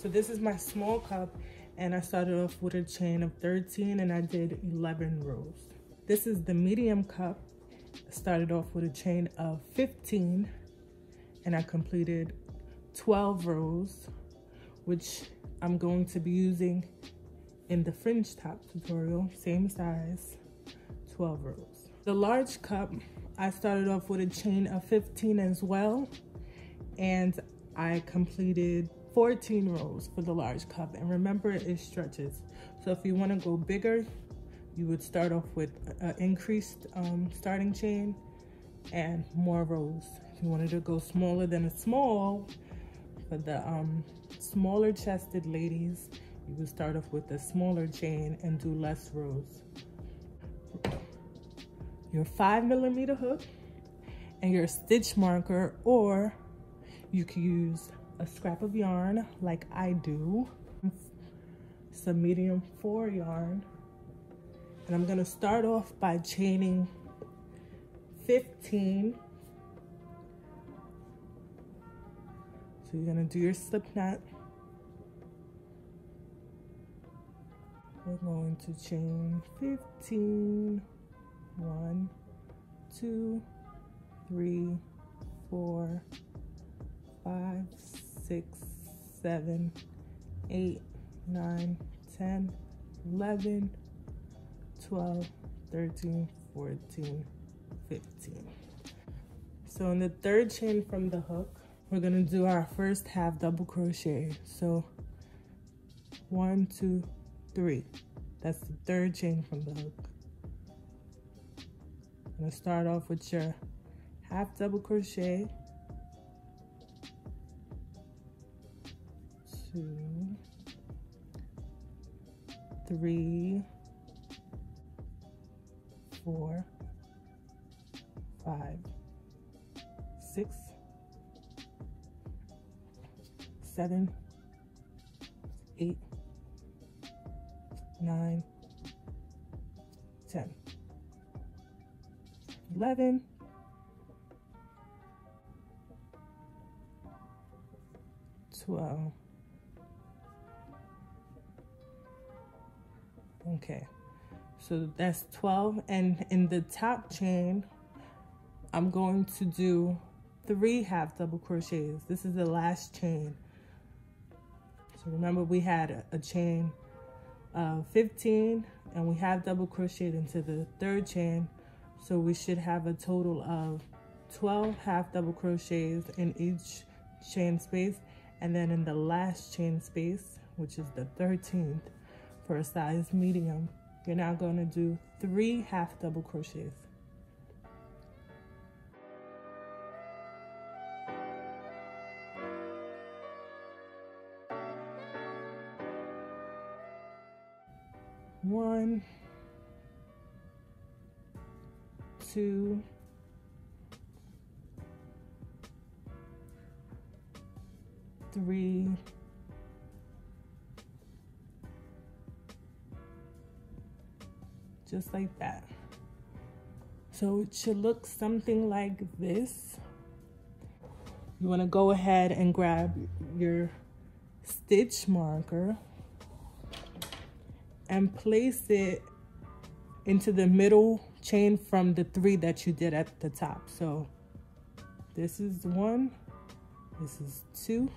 So this is my small cup, and I started off with a chain of 13 and I did 11 rows. This is the medium cup. I started off with a chain of 15 and I completed 12 rows, which I'm going to be using in the fringe top tutorial, same size, 12 rows. The large cup, I started off with a chain of 15 as well, and I completed 14 rows for the large cup. And remember, it stretches. So if you want to go bigger, you would start off with an increased starting chain and more rows. If you wanted to go smaller than a small, for the smaller chested ladies, you would start off with a smaller chain and do less rows. Your 5mm hook and your stitch marker, or you could use a scrap of yarn like I do, some medium 4 yarn, and I'm gonna start off by chaining 15. So you're gonna do your slip knot. We're going to chain 15. 1, 2, 3, 4, 5, 6, 7, 8, 9, 10, 11, 12, 13, 14, 15. So in the third chain from the hook, we're gonna do our first half double crochet. So 1, 2, 3. That's the third chain from the hook. I'm gonna start off with your half double crochet, 2, 3, 4, 5, 6, 7, 8, 9, 10, 11, 12. Okay, so that's 12, and in the top chain I'm going to do 3 half double crochets. This is the last chain. So remember, we had a chain of 15 and we have double crocheted into the third chain. So we should have a total of 12 half double crochets in each chain space. And then in the last chain space, which is the 13th, for a size medium, you're now going to do 3 half double crochets. One, 2, 3, 4, just like that. So it should look something like this. You want to go ahead and grab your stitch marker and place it into the middle chain from the 3 that you did at the top. So this is 1, this is 2,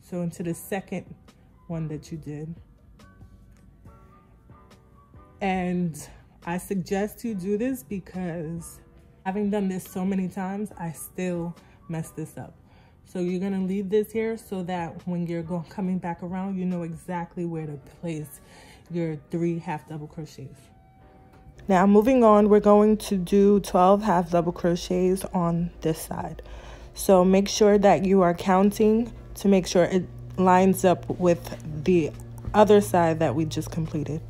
so into the second one that you did. And I suggest you do this because having done this so many times, I still mess this up. So you're gonna leave this here so that when you're coming back around, you know exactly where to place your 3 half double crochets. Now moving on, we're going to do 12 half double crochets on this side. So make sure that you are counting to make sure it lines up with the other side that we just completed.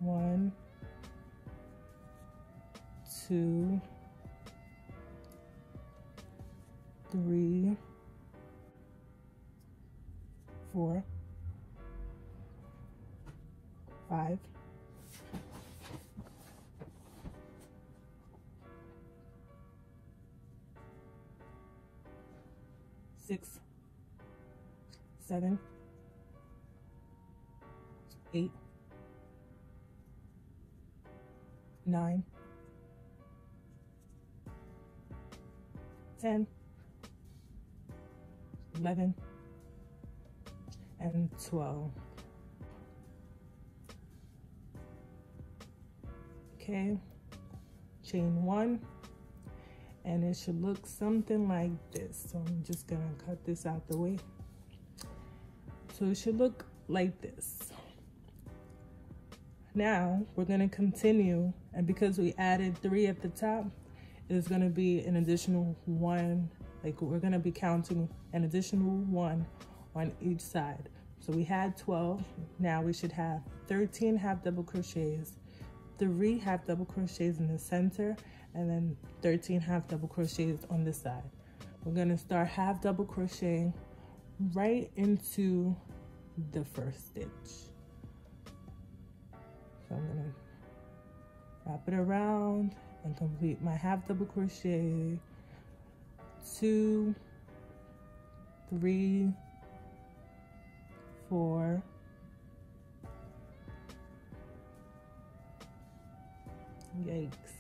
1, 2, 3, 4, 5, 6, 6, 7, 8, 9, 10, 11, and 12. Okay, chain 1, and it should look something like this. So I'm just gonna cut this out the way. So it should look like this. Now we're gonna continue, and because we added 3 at the top, it's gonna be an additional 1. Like, we're gonna be counting an additional 1 on each side. So we had 12, now we should have 13 half double crochets, 3 half double crochets in the center, and then 13 half double crochets on this side. We're gonna start half double crocheting right into the first stitch. So I'm gonna wrap it around and complete my half double crochet, 2, 3, 4, yikes,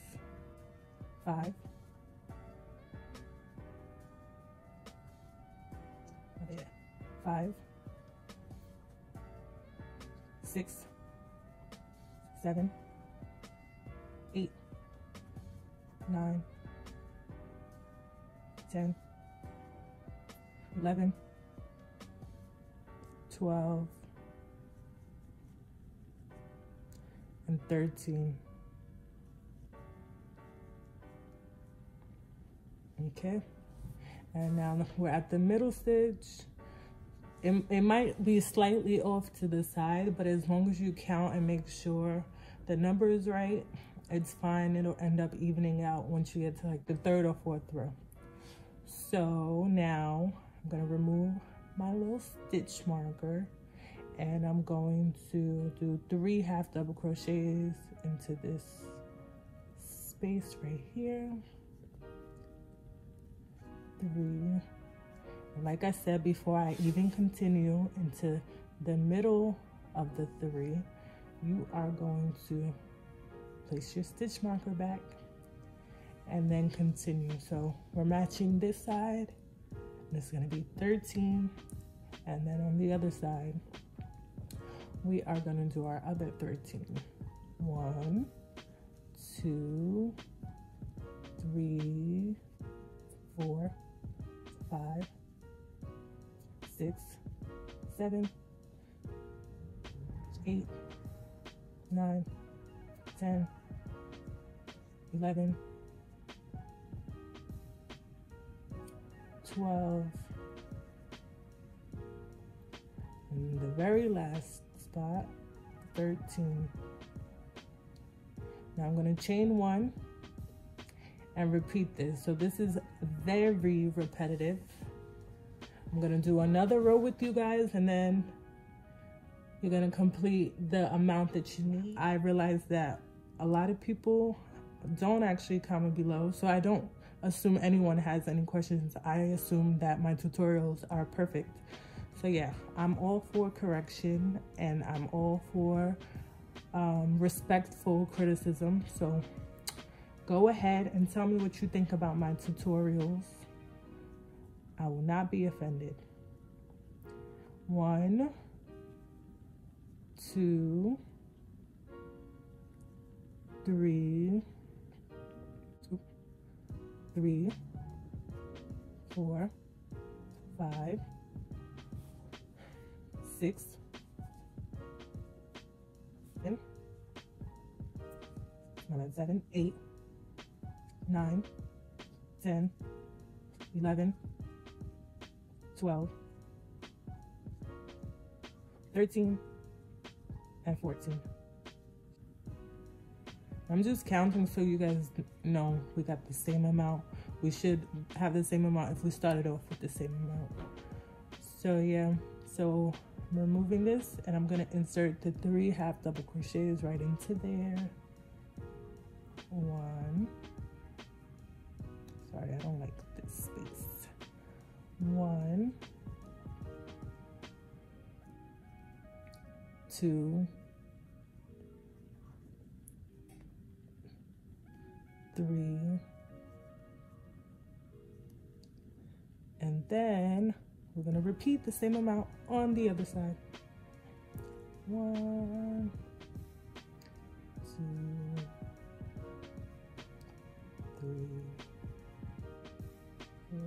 5, oh yeah, 5, 6, 7, 8, 9, 10, 11, 12, and 13. Okay, and now we're at the middle stitch. It might be slightly off to the side, but as long as you count and make sure the number is right, it's fine. It'll end up evening out once you get to like the 3rd or 4th row. So now I'm gonna remove my little stitch marker, and I'm going to do 3 half double crochets into this space right here. 3. And like I said before, I even continue into the middle of the 3, you are going to place your stitch marker back and then continue. So we're matching this side, and it's going to be 13, and then on the other side we are going to do our other 13. 1, 2, 3, 4, 5, 6, 7, 8, 9, 10, 11, 12, and the very last spot, 13. Now I'm going to chain 1 and repeat this. So this is very repetitive. I'm going to do another row with you guys, and then you're going to complete the amount that you need. I realize that a lot of people don't actually comment below, so I don't assume anyone has any questions. I assume that my tutorials are perfect. So yeah, I'm all for correction, and I'm all for respectful criticism. So go ahead and tell me what you think about my tutorials. I will not be offended. 1, 2, 3, 4, 5, 6, 7, 8, 9, 10, 11, 12, 13, and 14. I'm just counting so you guys know we got the same amount. We should have the same amount if we started off with the same amount. So yeah, so I'm removing this, and I'm gonna insert the 3 half double crochets right into there. 1, sorry, I don't like this space. 1, 2, 3, and then we're going to repeat the same amount on the other side. 1, 2, 3, 4,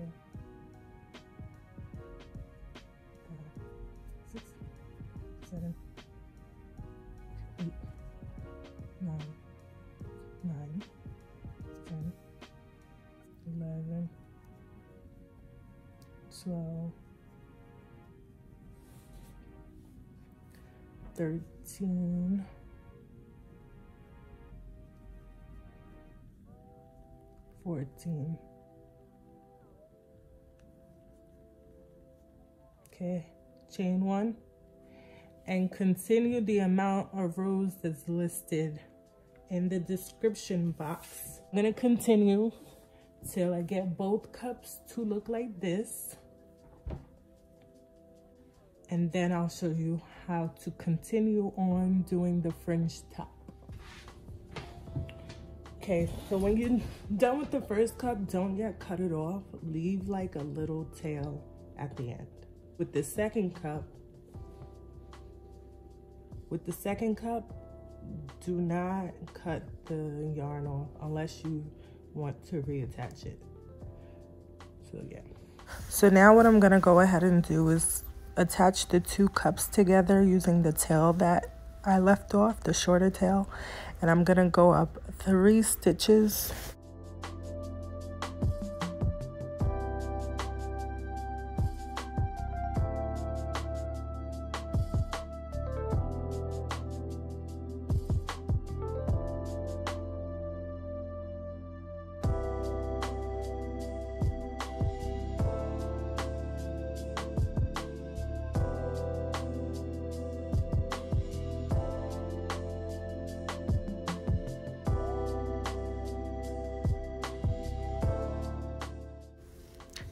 5, 6, 7, 8, 9, 10, 11, 12, 13, 14. Okay, chain 1 and continue the amount of rows that's listed in the description box. I'm gonna continue till I get both cups to look like this, and then I'll show you how to continue on doing the fringe top. Okay, so when you're done with the first cup, don't yet cut it off. Leave like a little tail at the end. With the second cup, do not cut the yarn off unless you want to reattach it. So yeah. So now what I'm gonna go ahead and do is attach the 2 cups together using the tail that I left off, the shorter tail, and I'm gonna go up 3 stitches.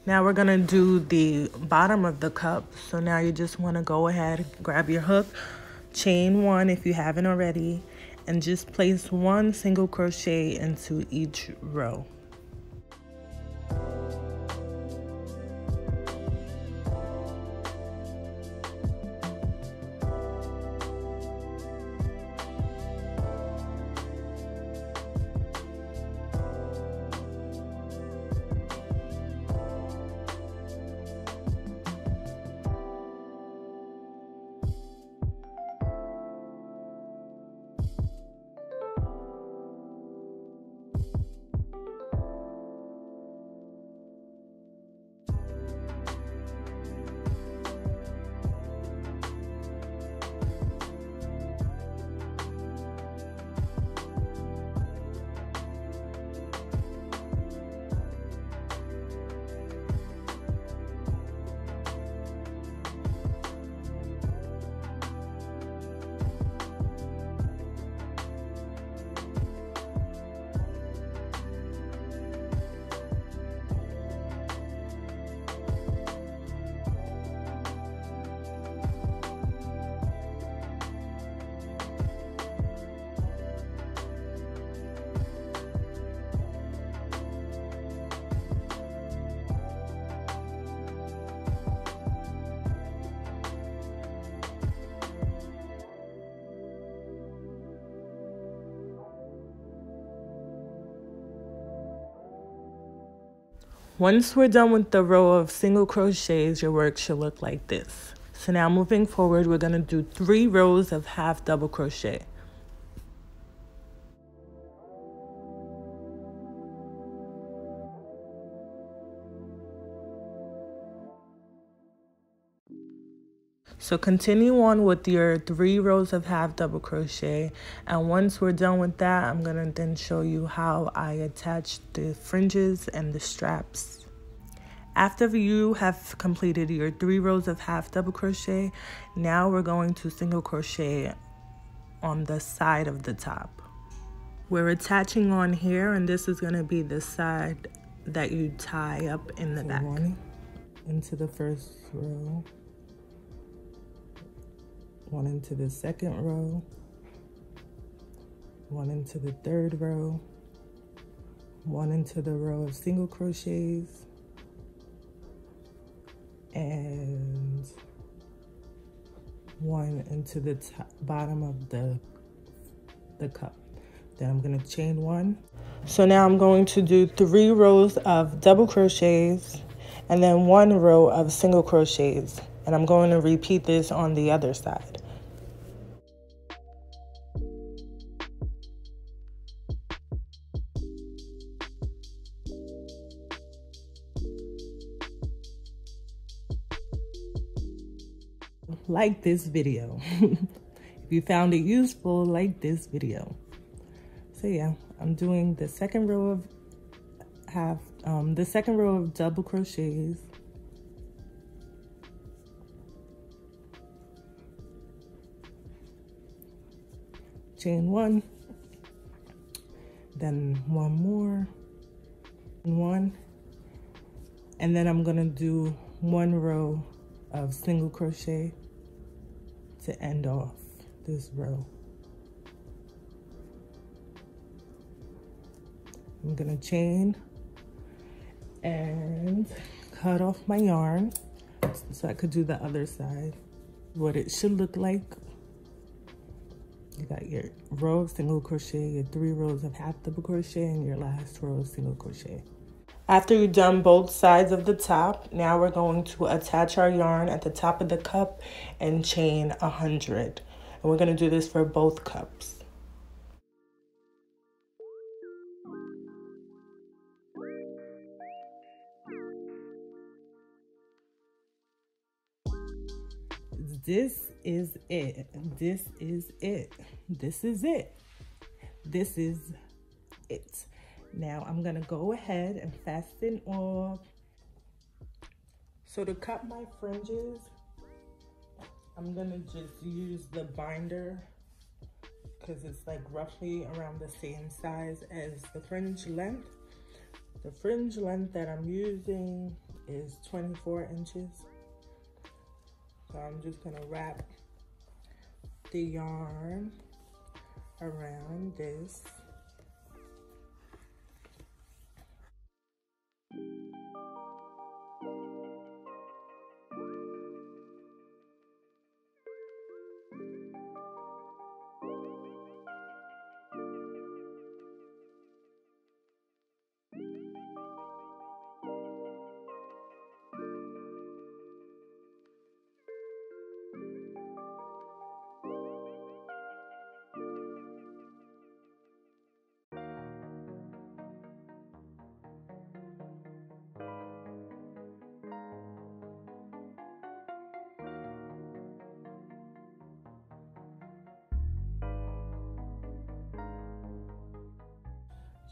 Now we're gonna do the bottom of the cup. So now you just wanna go ahead, grab your hook, chain 1 if you haven't already, and just place 1 single crochet into each row. Once we're done with the row of single crochets, your work should look like this. So now moving forward, we're going to do 3 rows of half double crochet. So continue on with your 3 rows of half double crochet, and once we're done with that, I'm gonna then show you how I attach the fringes and the straps. After you have completed your 3 rows of half double crochet, now we're going to single crochet on the side of the top. We're attaching on here, and this is gonna be the side that you tie up in the back. Into the first row. one into the second row, one into the third row, one into the row of single crochets, and one into the bottom of the cup. Then I'm going to chain one. So now I'm going to do 3 rows of double crochets and then 1 row of single crochets, and I'm going to repeat this on the other side. Like this video. If you found it useful, like this video. So yeah, I'm doing the second row of double crochets, chain 1, then 1 more, 1, and then I'm gonna do 1 row of single crochet to end off this row. I'm gonna chain and cut off my yarn so I could do the other side. What it should look like: you got your row of single crochet, your 3 rows of half double crochet, and your last row of single crochet. After you've done both sides of the top, now we're going to attach our yarn at the top of the cup and chain 100. And we're going to do this for both cups. This is it. This is it. This is it. This is it. Now I'm gonna go ahead and fasten off. So to cut my fringes, I'm gonna just use the binder because it's like roughly around the same size as the fringe length. The fringe length that I'm using is 24 inches. So I'm just gonna wrap the yarn around this.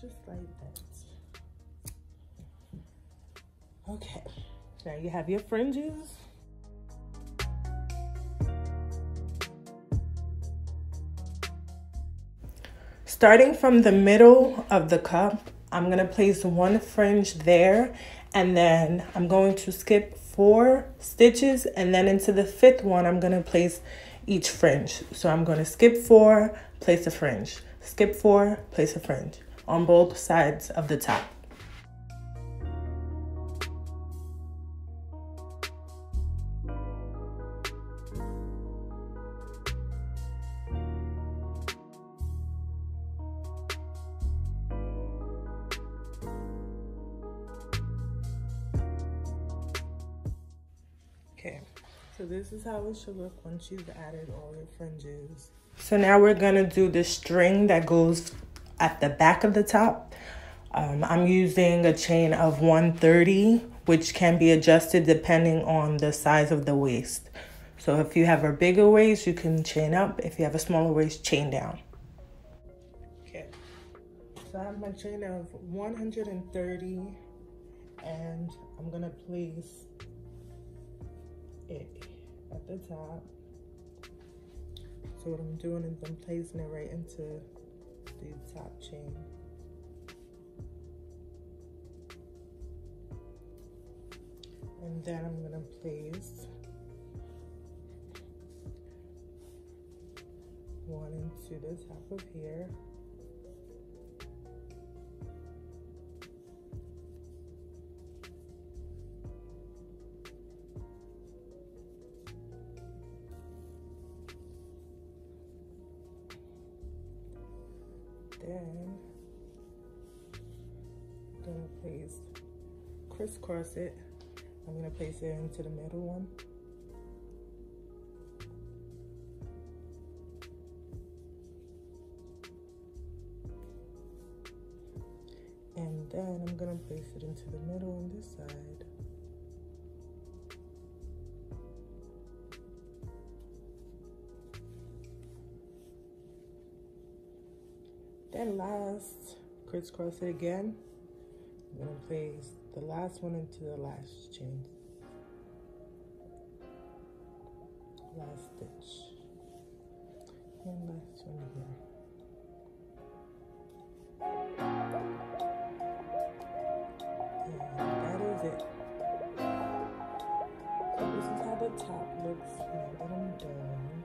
Just like that. Okay, now you have your fringes. Starting from the middle of the cup, I'm gonna place 1 fringe there, and then I'm going to skip 4 stitches, and then into the 5th one, I'm gonna place each fringe. So I'm gonna skip 4, place a fringe, skip 4, place a fringe on both sides of the top. Okay, so this is how it should look once you've added all your fringes. So now we're gonna do the string that goes at the back of the top. I'm using a chain of 130, which can be adjusted depending on the size of the waist. So if you have a bigger waist, you can chain up. If you have a smaller waist, chain down. Okay, so I have my chain of 130, and I'm gonna place it at the top. So what I'm doing is I'm placing it right into the top chain. And then I'm gonna place one into the top of here. Then I'm gonna crisscross it. I'm gonna place it into the middle one. And then I'm gonna place it into the middle on this side. Then last, crisscross it again. I'm gonna place the last one into the last chain. Last stitch. And last one here. It. So this is how the top looks now that I'm done.